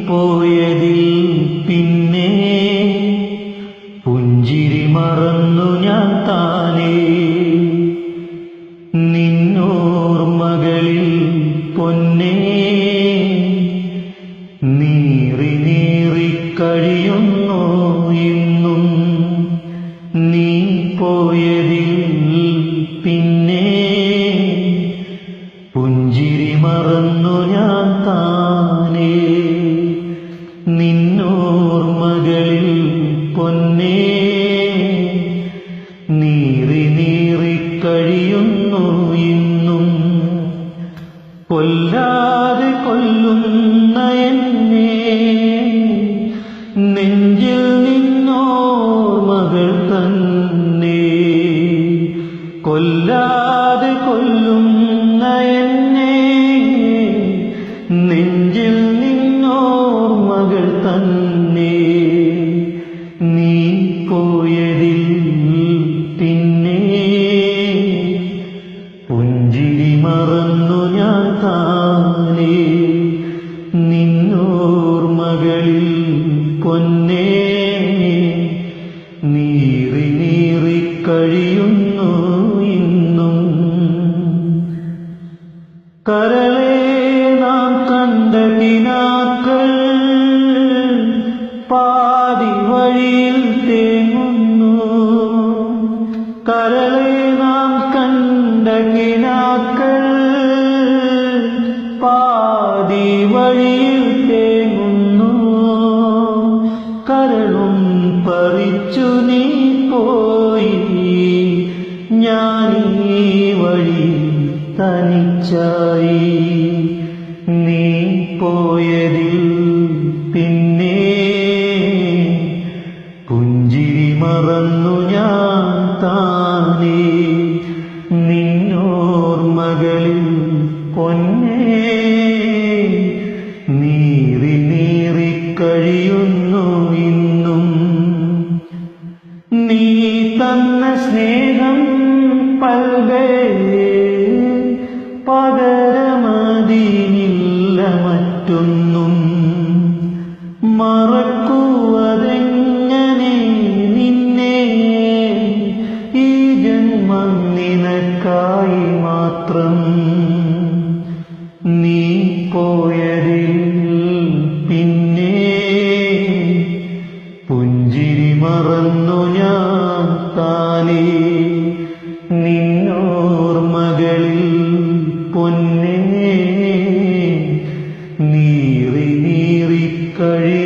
പോയതിൽ പിന്നെ പുഞ്ചിരി മറന്നു ഞാൻ താനേ. നിന്നോർമകളിൽ പൊന്നേ നീറി നീറി കഴിയുന്നു ഇന്നും. നീ പോയതിൽ പിന്നെ പുഞ്ചിരി മറന്നു ഞാൻ താനേ. നിന്നോർമകളിൽ പൊന്നേ നീറി നീറി കഴിയുന്നു ഇന്നും. കൊല്ലാതെ കൊല്ലുന്ന എന്നെ നെഞ്ചിൽ നിന്നോർമകൾ തന്നെ. കൊല്ലാതെ കൊല്ലുന്ന എന്നെ നെഞ്ചിൽ നിന്നോർമകൾ തന്നെ. നീ പോയതിൽ പിന്നെ പുഞ്ചിരി മറന്നു ഞാൻ താനേ. നിന്നോർമകളിൽ പൊന്നേ നീറി നീറി കഴിയുന്നു ഇന്നും. കരളെ നാം കണ്ട കിനാക്കൾ പാതി വഴിയിൽ തേങ്ങുന്നു. കരളെ നാം കണ്ട കിനാക്കൾ പാതി വഴിയിൽ തേങ്ങുന്നു. കരളും പറിച്ചു നീ പോയി, ഞാനീ വഴി തനിച്ചായി. നീ പോയതിൽ പിന്നെ പുഞ്ചിരി മറന്നു ഞാൻ താനേ. നിന്നോർമകളിൽ പൊന്നേ നീറി നീറി കഴിയുന്നു ഇന്നും. നീ തന്ന സ്നേഹം പൽകേ പകരമതിനില്ല മറ്റൊന്നും. മറക്കുവതെങ്ങനെ നിന്നെ, ഈ ജന്മം നിനക്കായി മാത്രം. നീ പോയതിൽ പിന്നെ പുഞ്ചിരി മറന്നു ഞാൻ താനേ. നിന്നോർമകളിൽ പൊന്നേ നീറി നീറി കഴി